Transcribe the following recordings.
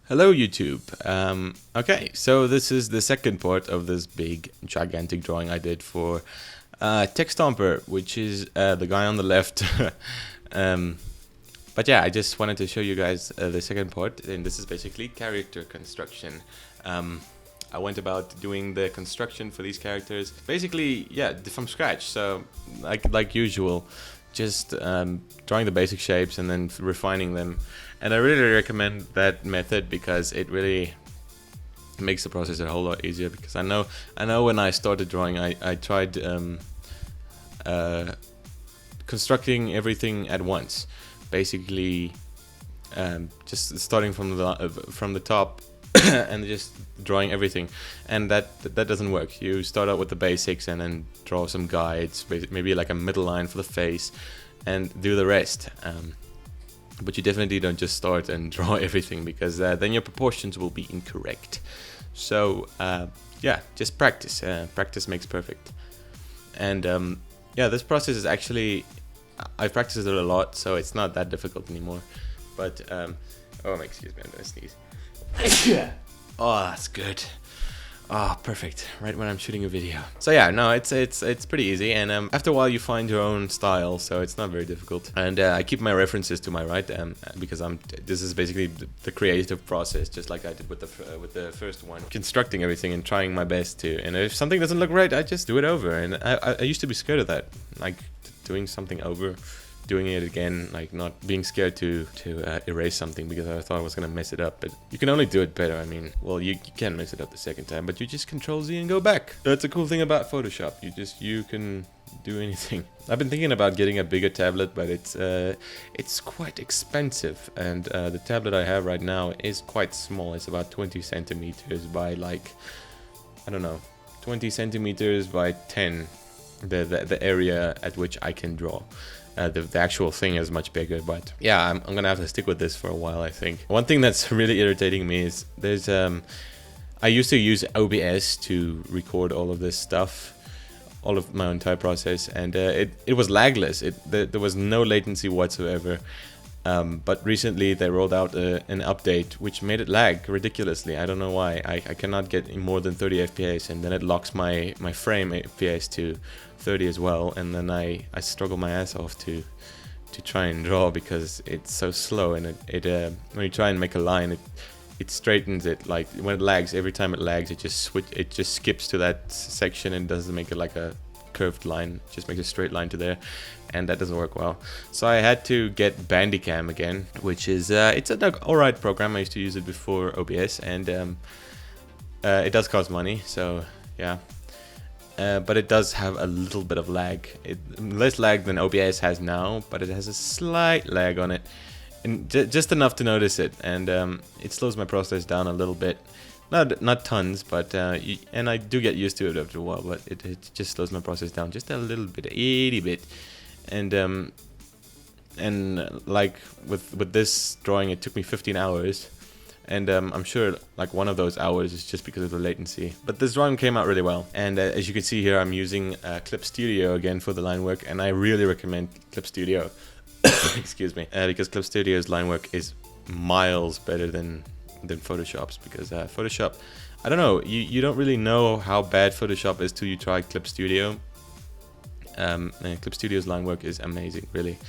Hello YouTube. Okay, so this is the second part of this big gigantic drawing I did for Techstomper, which is the guy on the left. But yeah, I just wanted to show you guys the second part, and this is basically character construction. I went about doing the construction for these characters, basically, yeah, from scratch. So like usual, just drawing the basic shapes and then refining them. And I really recommend that method because it really makes the process a whole lot easier. Because I know when I started drawing, I tried constructing everything at once, basically just starting from the top and just drawing everything, and that doesn't work. You start out with the basics and then draw some guides, maybe like a middle line for the face, and do the rest. But you definitely don't just start and draw everything, because then your proportions will be incorrect. So yeah, just practice. Practice makes perfect. And yeah, this process is actually, I've practiced it a lot, so it's not that difficult anymore. But oh, excuse me, I'm gonna sneeze. Yeah. Oh, that's good. Oh, perfect. Right when I'm shooting a video. So yeah, no, it's pretty easy, and after a while you find your own style, so it's not very difficult. And I keep my references to my right, because this is basically the creative process, just like I did with the first one, constructing everything and trying my best to. And if something doesn't look right, I just do it over. And I used to be scared of that, like doing something over, doing it again, like not being scared to erase something, because I thought I was gonna mess it up. But you can only do it better. I mean, well, you can mess it up the second time, but you just Control Z and go back. That's a cool thing about Photoshop. You can do anything. I've been thinking about getting a bigger tablet, but it's quite expensive, and the tablet I have right now is quite small. It's about 20 centimeters by, like, I don't know, 20 centimeters by 10. The area at which I can draw. The actual thing is much bigger, but yeah, I'm gonna have to stick with this for a while, I think. One thing that's really irritating me is there's I used to use OBS to record all of this stuff, all of my entire process, and it was lagless. There was no latency whatsoever. But recently they rolled out an update which made it lag ridiculously. I don't know why. I cannot get more than 30 FPS, and then it locks my frame FPS to 30 as well, and then I struggle my ass off to try and draw because it's so slow. And it when you try and make a line, it straightens it. Like when it lags, every time it lags, it just skips to that section and doesn't make it like a curved line, just makes a straight line to there, and that doesn't work well. So I had to get bandicam again, which is it's an alright program. I used to use it before OBS, and it does cost money, so yeah. But it does have a little bit of lag. Less lag than OBS has now, but it has a slight lag on it, and just enough to notice it, and it slows my process down a little bit. Not tons, but and I do get used to it after a while, but it just slows my process down just a little bit, 80 bit. And like with this drawing, it took me 15 hours, and I'm sure like one of those hours is just because of the latency. But this drawing came out really well, and as you can see here, I'm using Clip Studio again for the line work, and I really recommend Clip Studio. Excuse me, because Clip Studio's line work is miles better than Photoshop's, because Photoshop, I don't know, you don't really know how bad Photoshop is till you try Clip Studio. And Clip Studio's line work is amazing, really.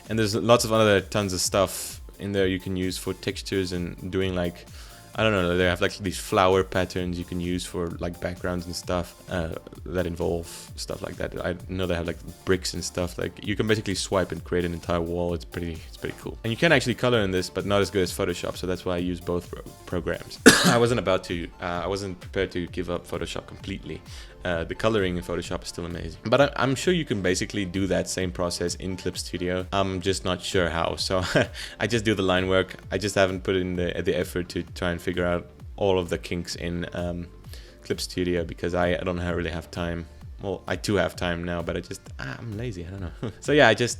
And there's lots of other tons of stuff in there you can use for textures and doing, like, I don't know, they have like these flower patterns you can use for like backgrounds and stuff that involve stuff like that. I know they have like bricks and stuff. Like you can basically swipe and create an entire wall. It's pretty cool. And you can actually color in this, but not as good as Photoshop. So that's why I use both programs. I wasn't prepared to give up Photoshop completely. The coloring in Photoshop is still amazing, but I'm sure you can basically do that same process in Clip Studio. I'm just not sure how, so I just do the line work. I just haven't put in the effort to try and figure out all of the kinks in Clip Studio, because I don't really have time. Well, I do have time now, but I'm lazy, I don't know. So yeah, I just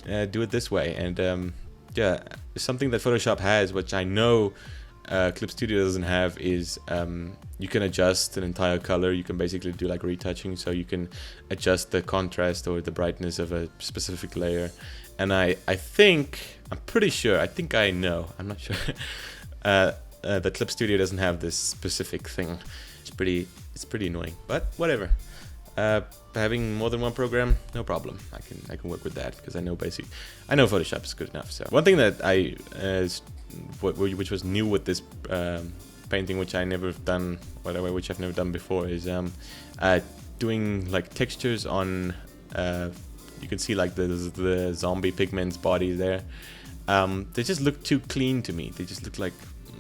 do it this way, and yeah, something that Photoshop has, which I know Clip Studio doesn't have, is you can adjust an entire color. You can basically do like retouching, so you can adjust the contrast or the brightness of a specific layer. And I'm pretty sure, I think I know, I'm not sure, the Clip Studio doesn't have this specific thing. It's pretty annoying, but whatever. Having more than one program, no problem. I can work with that because I know Photoshop is good enough. So one thing that which was new with this painting, which I've never done before, is doing like textures on. You can see like the zombie pigment's body there. They just look too clean to me. They just look like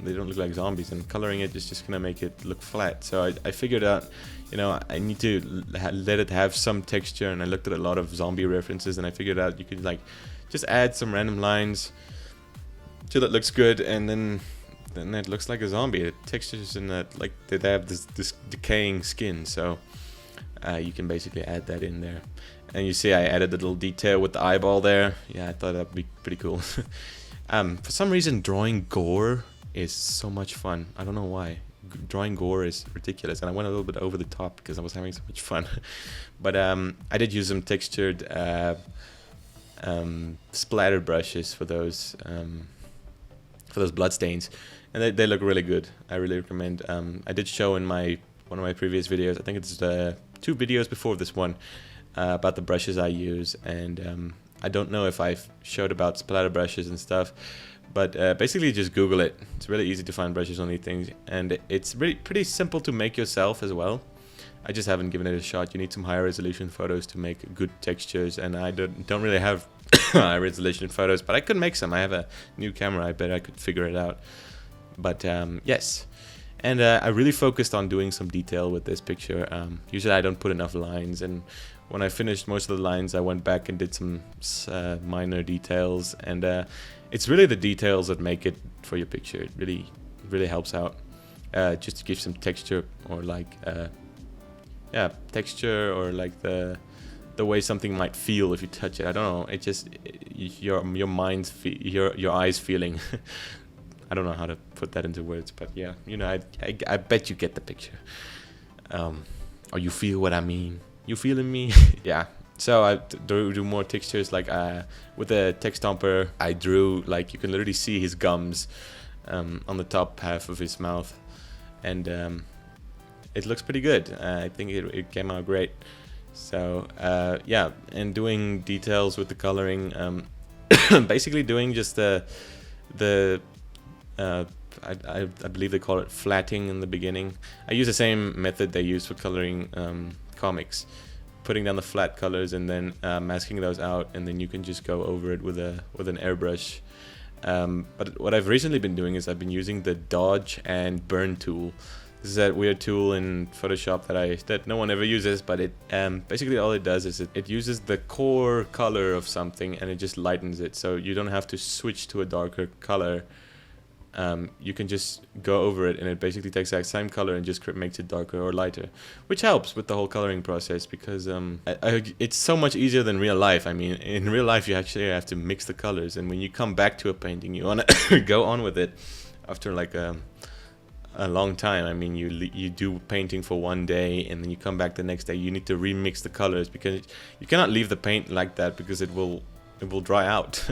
they don't look like zombies, and coloring it is just gonna make it look flat. So I figured out, you know, I need to let it have some texture, and I looked at a lot of zombie references, and I figured out you could like just add some random lines till it looks good, and then it looks like a zombie. The textures in that, like they have this decaying skin, so you can basically add that in there. And you see I added a little detail with the eyeball there. Yeah, I thought that'd be pretty cool. For some reason, drawing gore is so much fun. I don't know why. Drawing gore is ridiculous, and I went a little bit over the top because I was having so much fun. But I did use some textured splatter brushes for those blood stains, and they look really good. I really recommend. I did show in one of my previous videos. I think it's 2 videos before this one. About the brushes I use, and I don't know if I've showed about splatter brushes and stuff, but basically just Google it. It's really easy to find brushes on these things, and it's really pretty simple to make yourself as well. I just haven't given it a shot. You need some higher resolution photos to make good textures, and I don't really have high resolution photos, but I could make some. I have a new camera. I bet I could figure it out. But yes. And I really focused on doing some detail with this picture. Usually I don't put enough lines, and when I finished most of the lines, I went back and did some minor details, and it's really the details that make it for your picture. It really helps out, just to give some texture, or like texture, or like the way something might feel if you touch it. I don't know. It just your mind's your eyes feeling. I don't know how to put that into words, but yeah, you know, I bet you get the picture. Or you feel what I mean. You feeling me? Yeah. So I do more textures, like with the Techstomper, I drew, like, you can literally see his gums on the top half of his mouth, and it looks pretty good. I think it came out great. So yeah, and doing details with the coloring, basically doing just I believe they call it flatting in the beginning. I use the same method they use for coloring comics, putting down the flat colors and then masking those out, and then you can just go over it with an airbrush. But what I've recently been doing is I've been using the dodge and burn tool. This is that weird tool in Photoshop that no one ever uses, but it basically all it does is it uses the core color of something and it just lightens it, so you don't have to switch to a darker color. You can just go over it, and it basically takes that same color and just makes it darker or lighter, which helps with the whole coloring process, because it's so much easier than real life. I mean, in real life you actually have to mix the colors, and when you come back to a painting, you want to go on with it after like a long time. I mean, you do painting for one day, and then you come back the next day. You need to remix the colors, because you cannot leave the paint like that, because it will dry out.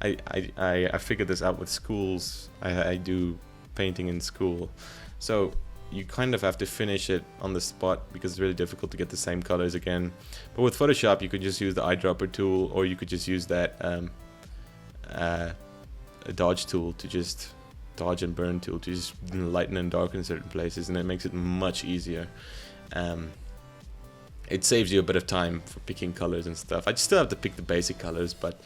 I figured this out with schools. I do painting in school, so you kind of have to finish it on the spot, because it's really difficult to get the same colors again. But with Photoshop, you could just use the eyedropper tool, or you could just use that a dodge tool, to just dodge and burn tool, to just lighten and darken certain places, and it makes it much easier. It saves you a bit of time for picking colors and stuff. I still have to pick the basic colors, but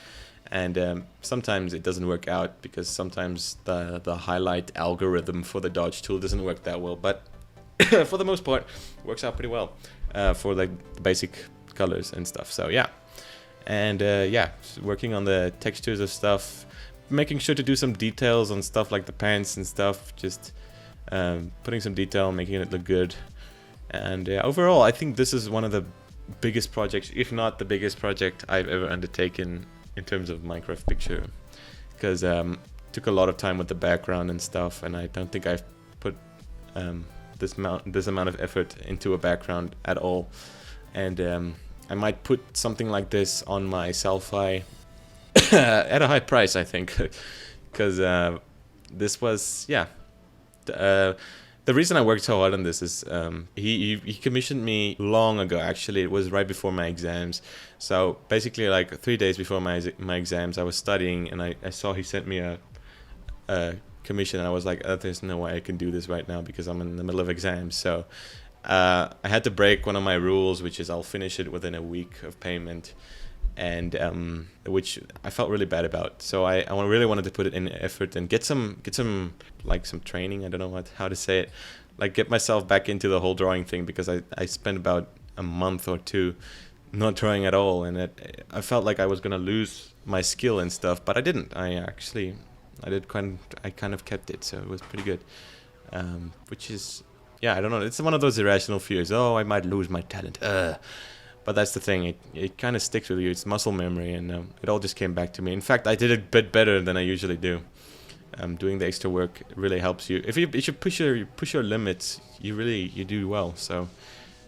sometimes it doesn't work out, because sometimes the highlight algorithm for the dodge tool doesn't work that well, but for the most part it works out pretty well for like the basic colors and stuff. So yeah, and yeah, working on the textures of stuff, making sure to do some details on stuff like the pants and stuff, just putting some detail, making it look good. And overall, I think this is one of the biggest projects, if not the biggest project I've ever undertaken in terms of Minecraft picture, because took a lot of time with the background and stuff, and I don't think I've put this amount of effort into a background at all. And I might put something like this on my selfie at a high price, I think, because this was, yeah, The reason I worked so hard on this is he commissioned me long ago. Actually, it was right before my exams. So basically, like 3 days before my exams, I was studying, and I saw he sent me a commission, and I was like, there's no way I can do this right now because I'm in the middle of exams. So I had to break one of my rules, which is I'll finish it within a week of payment, and which I felt really bad about. So I really wanted to put it in effort and get some like some training. I don't know how to say it, like get myself back into the whole drawing thing, because I spent about a month or two not drawing at all, and I felt like I was gonna lose my skill and stuff, but I didn't. I kind of kept it, so it was pretty good. Which is, yeah, I don't know. It's one of those irrational fears. Oh, I might lose my talent. But that's the thing. It kind of sticks with you. It's muscle memory, and it all just came back to me. In fact, I did it a bit better than I usually do. Doing the extra work really helps you. If you push your limits, you do well. So,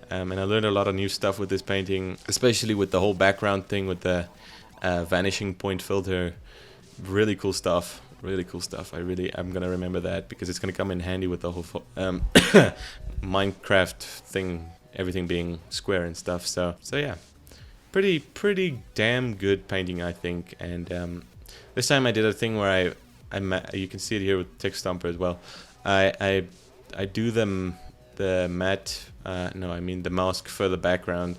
and I learned a lot of new stuff with this painting, especially with the whole background thing with the vanishing point filter. Really cool stuff. Really cool stuff. I'm gonna remember that because it's gonna come in handy with the whole Minecraft thing, everything being square and stuff. So yeah, pretty damn good painting, I think. And this time I did a thing where you can see it here with Techstomper as well. I do the matte, the mask for the background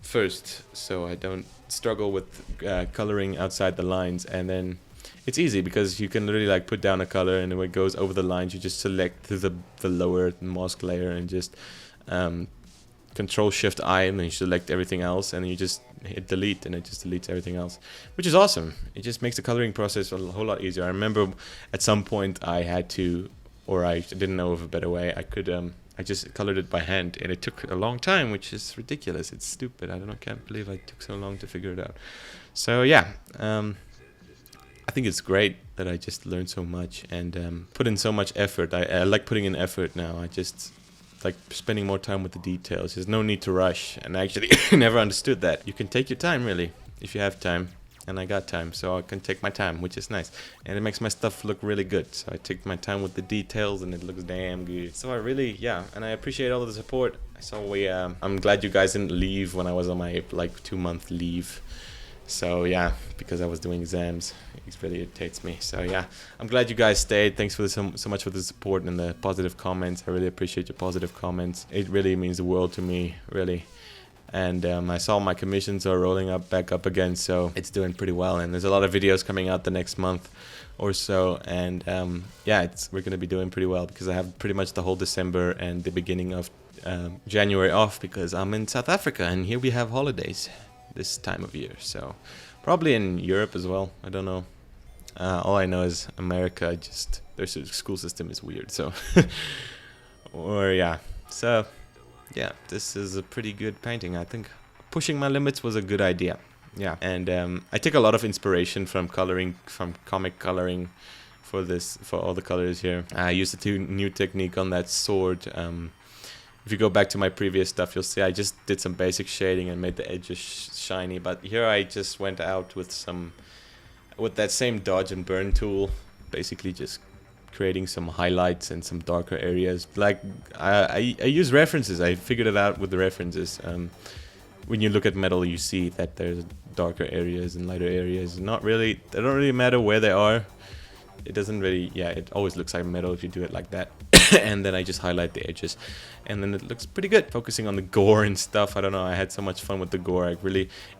first, so I don't struggle with coloring outside the lines, and then it's easy because you can literally like put down a color, and when it goes over the lines, you just select the lower mask layer and just Control-Shift-I, and then you select everything else, and you just hit delete, and it just deletes everything else, which is awesome. It just makes the coloring process a whole lot easier. I remember at some point I had to, or I didn't know of a better way. I just colored it by hand, and it took a long time, which is ridiculous. It's stupid. Can't believe I took so long to figure it out. So yeah, I think it's great that I just learned so much and put in so much effort. I like putting in effort now. I just like spending more time with the details. There's no need to rush, and I actually never understood that. You can take your time, really, if you have time. And I got time, so I can take my time, which is nice. And it makes my stuff look really good. So I take my time with the details, and it looks damn good. So and I appreciate all of the support. So I'm glad you guys didn't leave when I was on my like 2-month leave. So yeah, because I was doing exams, it really irritates me. So yeah, I'm glad you guys stayed. Thanks for so much for the support and the positive comments. I really appreciate your positive comments. It really means the world to me, really. And I saw my commissions are rolling back up again, so it's doing pretty well. And there's a lot of videos coming out the next month or so, and we're gonna be doing pretty well because I have pretty much the whole December and the beginning of January off because I'm in South Africa, and here we have holidays this time of year. So probably in Europe as well. I don't know. All I know is America. Just their school system is weird. So So. Yeah, this is a pretty good painting. I think pushing my limits was a good idea. Yeah, and I take a lot of inspiration from comic coloring for all the colors here. I used a new technique on that sword. If you go back to my previous stuff, you'll see I just did some basic shading and made the edges shiny. But here I just went out with that same dodge and burn tool, basically just creating some highlights and some darker areas. Like I use references. I figured it out with the references. When you look at metal, you see that there's darker areas and lighter areas. They don't really matter where they are. It doesn't really. Yeah, it always looks like metal if you do it like that. And then I just highlight the edges, and then it looks pretty good. Focusing on the gore and stuff. I don't know. I had so much fun with the gore.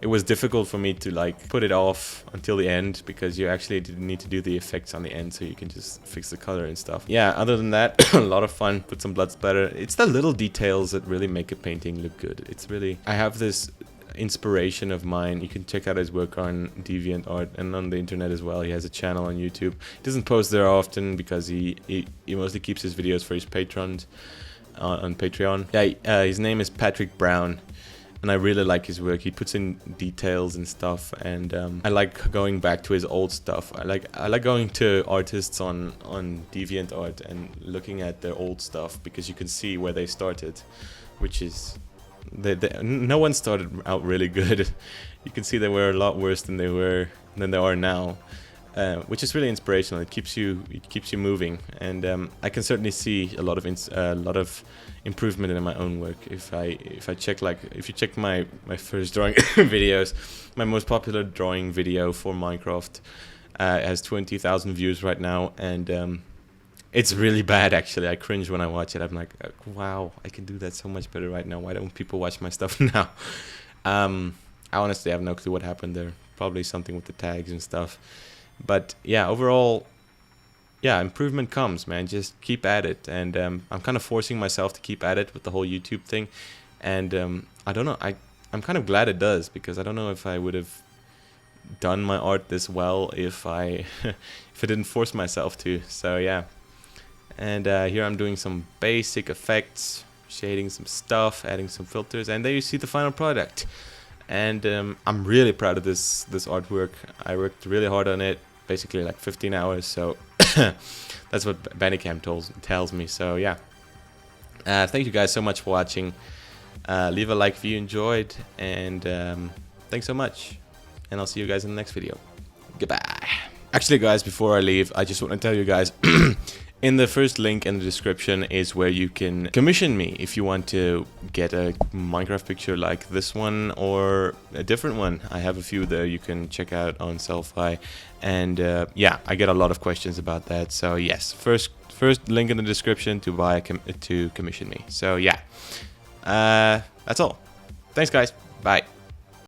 It was difficult for me to like put it off until the end because you actually need to do the effects on the end so you can just fix the color and stuff. Yeah. Other than that, a lot of fun. Put some blood splatter. It's the little details that really make a painting look good. I have this inspiration of mine. You can check out his work on DeviantArt and on the internet as well. He has a channel on YouTube. He doesn't post there often because he mostly keeps his videos for his patrons on Patreon. Yeah, his name is Patrick Brown, and I really like his work. He puts in details and stuff, and I like going back to his old stuff. I like going to artists on DeviantArt and looking at their old stuff because you can see where they started, which is no one started out really good. You can see they were a lot worse than they are now, which is really inspirational. It keeps you moving, and I can certainly see a lot of improvement in my own work. If you check my first drawing videos, my most popular drawing video for Minecraft has 20,000 views right now, and it's really bad actually. I cringe when I watch it. I'm like, wow, I can do that so much better right now. Why don't people watch my stuff now? I honestly have no clue what happened there. Probably something with the tags and stuff. But yeah, overall, yeah, improvement comes, man. Just keep at it. And I'm kind of forcing myself to keep at it with the whole YouTube thing. And I don't know, I'm kind of glad it does, because I don't know if I would have done my art this well if I didn't force myself to. So yeah. And here I'm doing some basic effects, shading some stuff, adding some filters, and there you see the final product. And I'm really proud of this artwork. I worked really hard on it, basically like 15 hours. So that's what bandicam tells me. So yeah, thank you guys so much for watching. Leave a like if you enjoyed, and thanks so much. And I'll see you guys in the next video. Goodbye. Actually, guys, before I leave, I just want to tell you guys. In the first link in the description is where you can commission me if you want to get a Minecraft picture like this one or a different one. I have a few there you can check out on Selfie, and yeah, I get a lot of questions about that. So yes, first link in the description to to commission me. So yeah, that's all. Thanks, guys. Bye.